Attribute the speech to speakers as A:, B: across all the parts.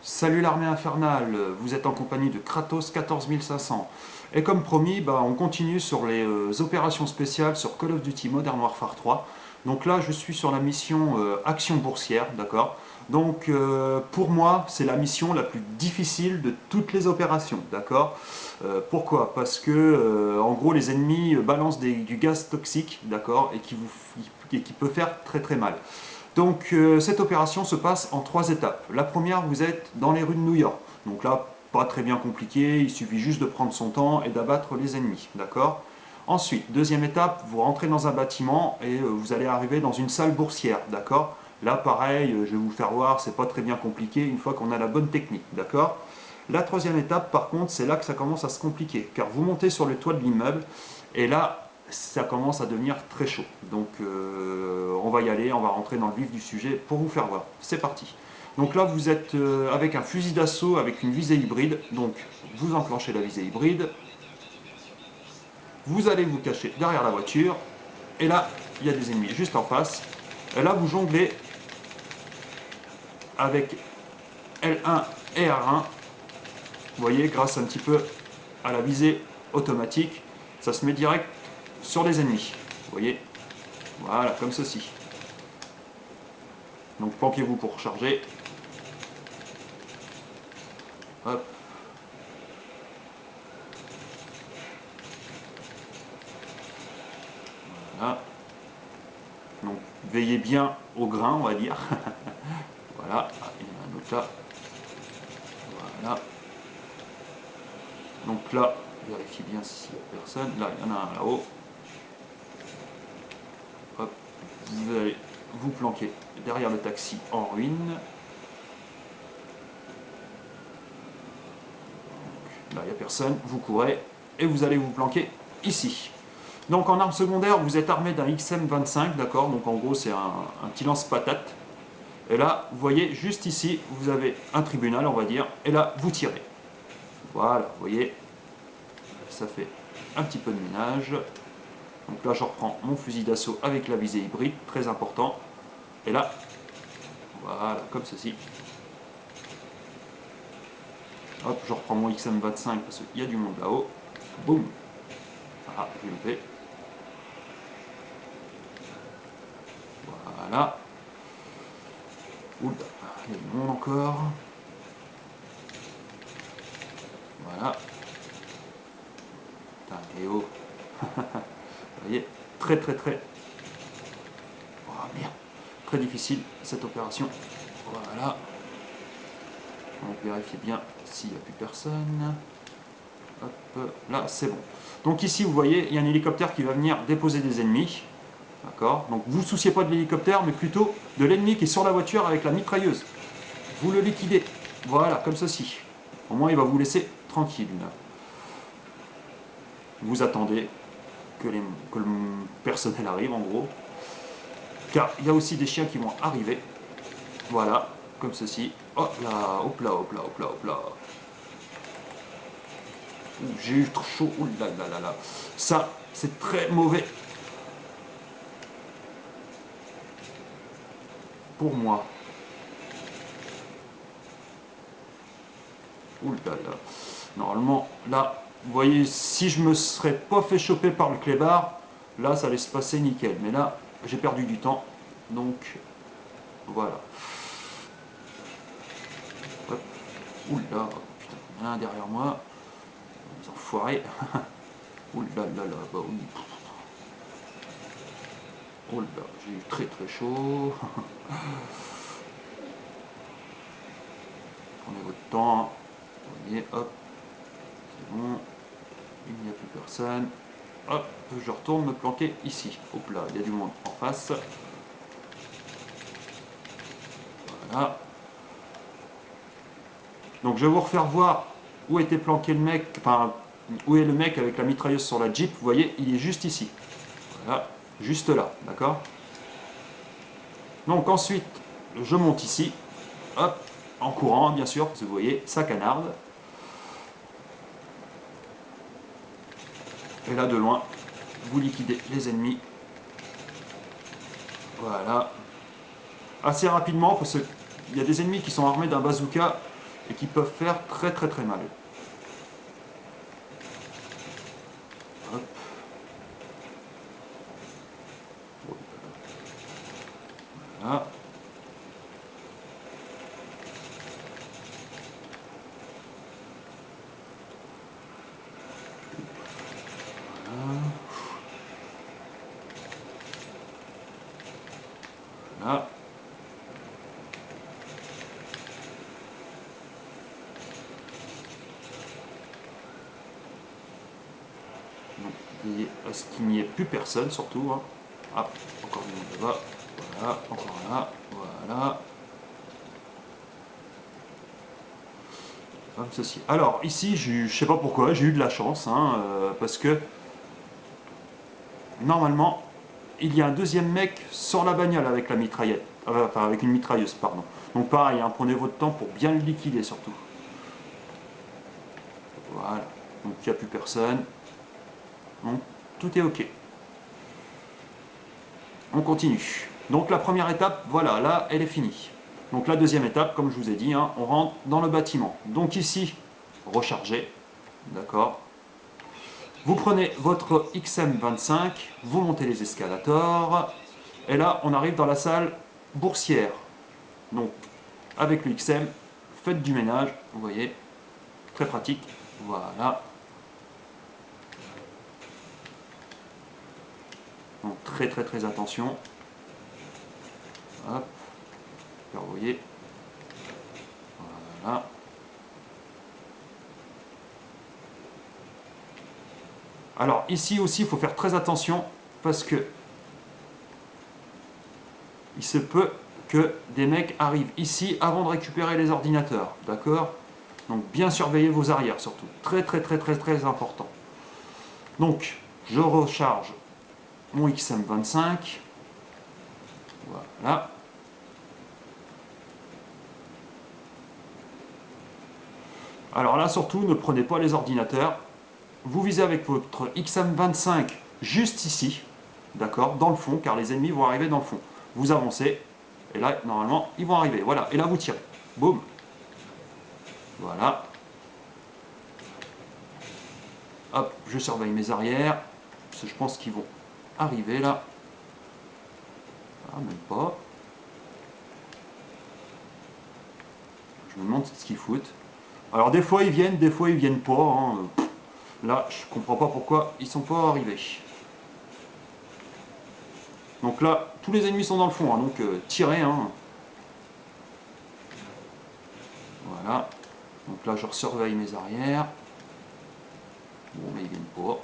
A: Salut l'armée infernale, vous êtes en compagnie de Kratos 14500. Et comme promis, on continue sur les opérations spéciales sur Call of Duty Modern Warfare 3. Donc là, je suis sur la mission Action boursière, d'accord. Donc pour moi, c'est la mission la plus difficile de toutes les opérations, d'accord. Pourquoi? Parce que en gros, les ennemis balancent du gaz toxique, d'accord, et qui peut faire très très mal. Donc cette opération se passe en 3 étapes. La première, vous êtes dans les rues de New York. Donc là, pas très bien compliqué, il suffit juste de prendre son temps et d'abattre les ennemis, d'accord? Ensuite, deuxième étape, vous rentrez dans un bâtiment et vous allez arriver dans une salle boursière, d'accord? Là, pareil, je vais vous faire voir, c'est pas très bien compliqué une fois qu'on a la bonne technique, d'accord? La troisième étape, par contre, c'est là que ça commence à se compliquer, car vous montez sur le toit de l'immeuble et là, ça commence à devenir très chaud. Donc on va y aller, on va rentrer dans le vif du sujet pour vous faire voir. C'est parti. Donc là, vous êtes avec un fusil d'assaut avec une visée hybride. Donc vous enclenchez la visée hybride. Vous allez vous cacher derrière la voiture. Et là, il y a des ennemis juste en face. Et là, vous jonglez avec L1 et R1. Vous voyez, grâce un petit peu à la visée automatique, ça se met direct sur les ennemis. Vous voyez, voilà, comme ceci. Donc planquez-vous pour recharger. Hop. Voilà. Donc veillez bien au grain, on va dire. Voilà. Ah, il y en a un autre là. Voilà. Donc là, vérifiez bien s'il n'y a personne. Là, il y en a un là-haut. Hop. Vous allez vous planquer derrière le taxi en ruine. Là, il n'y a personne. Vous courez et vous allez vous planquer ici. Donc en arme secondaire, vous êtes armé d'un XM25, d'accord. Donc en gros, c'est un petit lance-patate. Et là, vous voyez, juste ici, vous avez un tribunal, on va dire. Et là, vous tirez. Voilà, vous voyez, ça fait un petit peu de ménage. Donc là, je reprends mon fusil d'assaut avec la visée hybride, très important. Et là, voilà, comme ceci. Hop, je reprends mon XM25 parce qu'il y a du monde là-haut. Boum. Ah, j'ai loupé. Voilà. Oula, il y a du monde encore. Voilà. Putain, et oh. Vous voyez, très très très. Oh merde. Très difficile cette opération. Voilà. Donc vérifiez bien s'il n'y a plus personne. Hop, là c'est bon. Donc ici vous voyez, il y a un hélicoptère qui va venir déposer des ennemis. D'accord. Donc vous ne vous souciez pas de l'hélicoptère, mais plutôt de l'ennemi qui est sur la voiture avec la mitrailleuse. Vous le liquidez. Voilà, comme ceci. Au moins il va vous laisser tranquille. Vous attendez que le personnel arrive en gros. Car il y a aussi des chiens qui vont arriver. Voilà, comme ceci. Hop là, hop là, hop là, hop là, hop là. J'ai eu trop chaud. Ouh là là là là. Ça, c'est très mauvais pour moi. Ouh là là. Normalement, là, vous voyez, si je me serais pas fait choper par le clébard, là, ça allait se passer nickel. Mais là, j'ai perdu du temps. Donc, voilà. Hop. Ouh là, putain, il y en a un derrière moi. Les enfoirés. Ouh là là là, bah oui. Oh là, j'ai eu très très chaud. Prenez votre temps. Hein. Vous voyez, hop, c'est bon. Il n'y a plus personne. Hop, je retourne me planquer ici. Hop là, il y a du monde en face. Voilà. Donc je vais vous refaire voir où était planqué le mec, enfin où est le mec avec la mitrailleuse sur la Jeep. Vous voyez, il est juste ici. Voilà, juste là, d'accord. Donc ensuite, je monte ici. Hop, en courant bien sûr, parce que vous voyez, ça canarde. Et là de loin, vous liquidez les ennemis. Voilà. Assez rapidement, parce qu'il y a des ennemis qui sont armés d'un bazooka et qui peuvent faire très très très mal. Hop. Voilà. Voilà. Donc, veillez à ce qu'il n'y ait plus personne surtout. Hein. Ah, encore une là-bas. Voilà, encore là. Voilà. Comme ceci. Alors, ici, je sais pas pourquoi, j'ai eu de la chance, hein, parce que normalement, il y a un deuxième mec sur la bagnole avec la mitraillette. Enfin, avec une mitrailleuse, pardon. Donc pareil, hein, prenez votre temps pour bien le liquider surtout. Voilà. Donc il n'y a plus personne. Donc tout est ok. On continue. Donc la première étape, voilà, là, elle est finie. Donc la deuxième étape, comme je vous ai dit, hein, on rentre dans le bâtiment. Donc ici, recharger. D'accord. Vous prenez votre XM25, vous montez les escalators. Et là, on arrive dans la salle boursière. Donc, avec le XM, faites du ménage, vous voyez, très pratique. Voilà. Donc, très très très attention. Hop. Alors, vous voyez. Voilà. Alors, ici aussi, il faut faire très attention parce que il se peut que des mecs arrivent ici avant de récupérer les ordinateurs. D'accord? Donc, bien surveiller vos arrières surtout. Très très très très très important. Donc, je recharge mon XM25. Voilà. Alors là, surtout, ne prenez pas les ordinateurs. Vous visez avec votre XM25 juste ici, d'accord, dans le fond, car les ennemis vont arriver dans le fond. Vous avancez, et là, normalement, ils vont arriver. Voilà, et là, vous tirez. Boum. Voilà. Hop, je surveille mes arrières, parce que je pense qu'ils vont arriver là. Ah, même pas. Je me demande ce qu'ils foutent. Alors des fois ils viennent pas. Hein. Là, je comprends pas pourquoi ils sont pas arrivés. Donc là, tous les ennemis sont dans le fond, hein, donc tirez. Hein. Voilà. Donc là, je surveille mes arrières. Bon, mais ils viennent pas.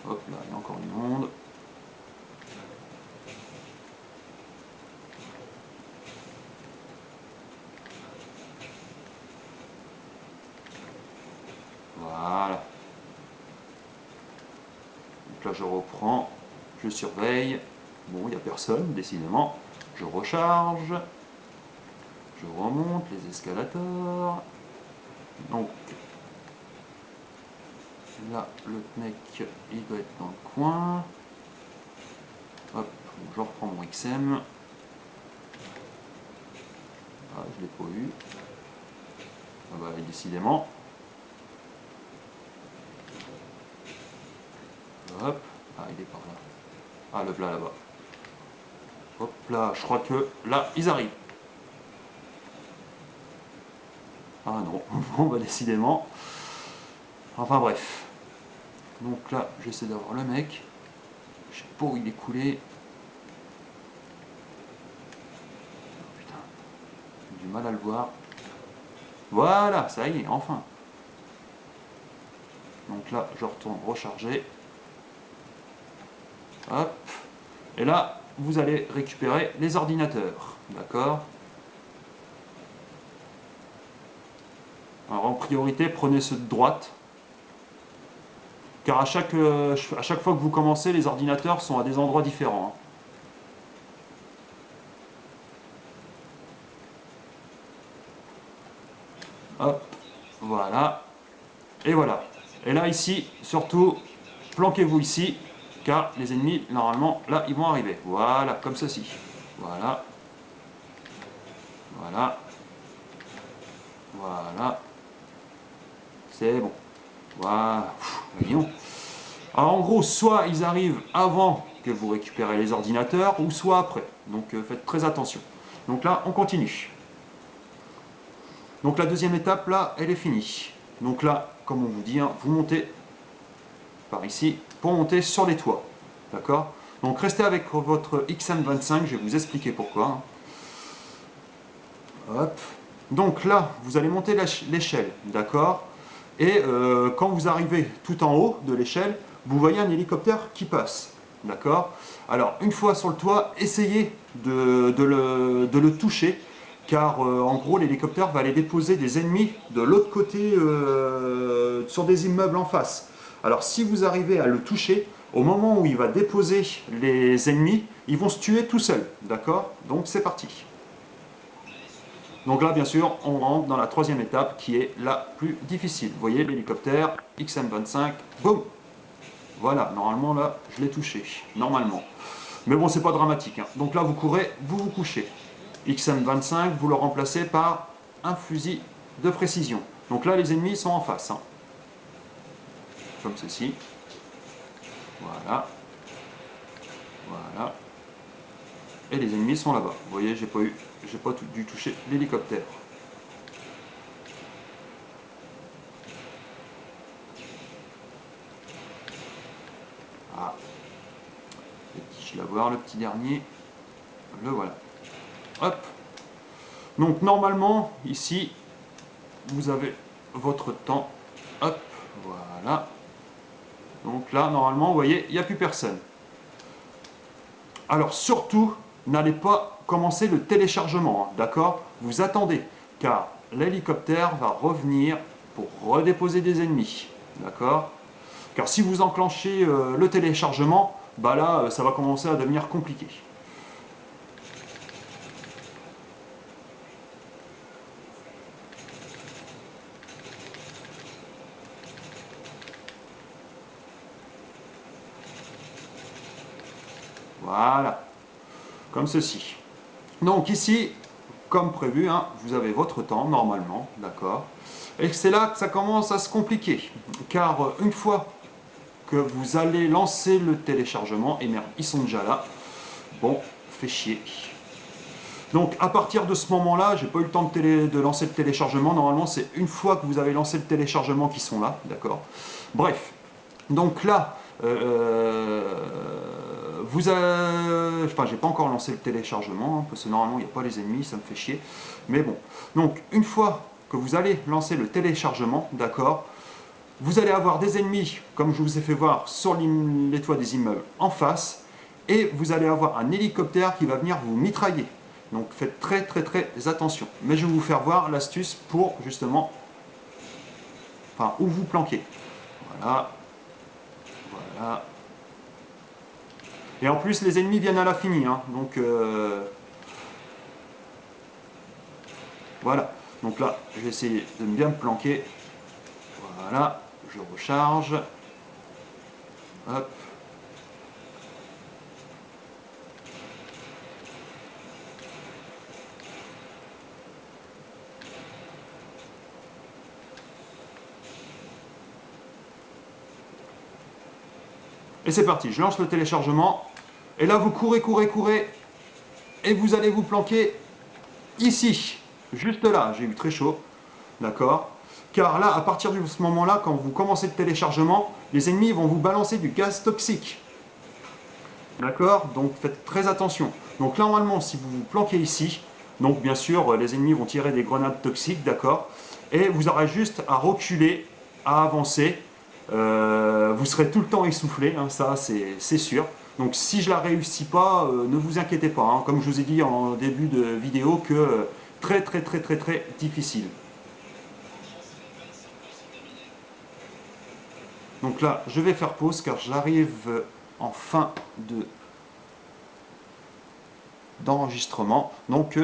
A: Hop, là, il y a encore du monde. Voilà. Donc là, je reprends. Je surveille. Bon, il n'y a personne, décidément. Je recharge. Je remonte les escalators. Donc, là, le mec, il doit être dans le coin. Hop, je reprends mon XM. Ah, je l'ai pas eu. Ah bah, décidément. Hop. Ah, il est par là. Ah, le plat là-bas. Hop là, je crois que là, ils arrivent. Ah non, bon bah décidément. Enfin bref. Donc là, j'essaie d'avoir le mec. Je sais pas où il est coulé. Oh, putain, j'ai du mal à le voir. Voilà, ça y est, enfin. Donc là, je retourne recharger. Hop. Et là, vous allez récupérer les ordinateurs. D'accord? Alors en priorité, prenez ceux de droite. Car à chaque fois que vous commencez, les ordinateurs sont à des endroits différents. Hein. Hop, voilà. Et voilà. Et là, ici, surtout, planquez-vous ici, car les ennemis, normalement, là, ils vont arriver. Voilà, comme ceci. Voilà. Voilà. Voilà. C'est bon. Voilà. Voyons. Alors en gros, soit ils arrivent avant que vous récupérez les ordinateurs, ou soit après. Donc faites très attention. Donc là, on continue. Donc la deuxième étape, là, elle est finie. Donc là, comme on vous dit, hein, vous montez par ici pour monter sur les toits. D'accord? Donc restez avec votre XM25, je vais vous expliquer pourquoi. Hop. Donc là, vous allez monter l'échelle. D'accord? Et quand vous arrivez tout en haut de l'échelle, vous voyez un hélicoptère qui passe. D'accord? Alors, une fois sur le toit, essayez de le toucher, car en gros, l'hélicoptère va aller déposer des ennemis de l'autre côté sur des immeubles en face. Alors, si vous arrivez à le toucher, au moment où il va déposer les ennemis, ils vont se tuer tout seuls. D'accord? Donc, c'est parti. Donc là, bien sûr, on rentre dans la troisième étape qui est la plus difficile. Vous voyez l'hélicoptère XM25, boum. Voilà, normalement là, je l'ai touché, normalement. Mais bon, c'est pas dramatique, hein. Donc là, vous courez, vous vous couchez. XM25, vous le remplacez par un fusil de précision. Donc là, les ennemis sont en face, hein. Comme ceci. Voilà. Voilà. Et les ennemis sont là-bas. Vous voyez, j'ai pas dû toucher l'hélicoptère. Ah. Je vais voir le petit dernier. Le voilà. Hop. Donc normalement, ici, vous avez votre temps. Hop, voilà. Donc là, normalement, vous voyez, il n'y a plus personne. Alors surtout, n'allez pas commencer le téléchargement, hein, d'accord? Vous attendez, car l'hélicoptère va revenir pour redéposer des ennemis, d'accord? Car si vous enclenchez le téléchargement, bah là, ça va commencer à devenir compliqué. Voilà, comme ceci. Donc ici, comme prévu, hein, vous avez votre temps normalement, d'accord? Et c'est là que ça commence à se compliquer, car une fois que vous allez lancer le téléchargement, et merde, ils sont déjà là, bon, fait chier. Donc à partir de ce moment-là, j'ai pas eu le temps de lancer le téléchargement, normalement c'est une fois que vous avez lancé le téléchargement qu'ils sont là, d'accord? Bref, donc là, vous avez... Enfin, j'ai pas encore lancé le téléchargement, hein, parce que normalement, il n'y a pas les ennemis, ça me fait chier. Mais bon, donc, une fois que vous allez lancer le téléchargement, d'accord, vous allez avoir des ennemis, comme je vous ai fait voir, sur les toits des immeubles en face, et vous allez avoir un hélicoptère qui va venir vous mitrailler. Donc, faites très, très, très attention. Mais je vais vous faire voir l'astuce pour, justement, enfin, où vous planquer. Voilà, voilà. Et en plus, les ennemis viennent à la finie, hein, donc voilà. Donc là, je vais essayer de bien me planquer. Voilà, je recharge. Hop. Et c'est parti, je lance le téléchargement. Et là, vous courez, courez, courez. Et vous allez vous planquer ici. Juste là, j'ai eu très chaud. D'accord? Car là, à partir de ce moment-là, quand vous commencez le téléchargement, les ennemis vont vous balancer du gaz toxique. D'accord? Donc faites très attention. Donc là, normalement, si vous vous planquez ici, donc bien sûr, les ennemis vont tirer des grenades toxiques, d'accord? Et vous aurez juste à reculer, à avancer. Vous serez tout le temps essoufflé, hein, ça c'est sûr. Donc si je la réussis pas, ne vous inquiétez pas, hein, comme je vous ai dit en début de vidéo, que très très très très très difficile. Donc là, je vais faire pause car j'arrive en fin d'enregistrement. Donc